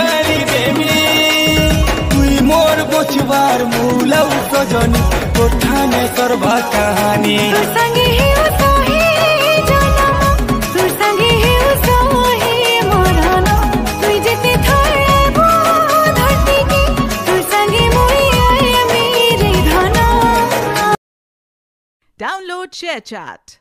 जानी बेबी तुई मोर गोचवार मूलौ सजनी कोठाने सर्वा कहानी तुर संगे ही उसाही जनम तुर संगे ही उसाही मरना तुई जेते थळे बो धरती की तुर संगे मोई आए मेरे धना। Download ShareChat.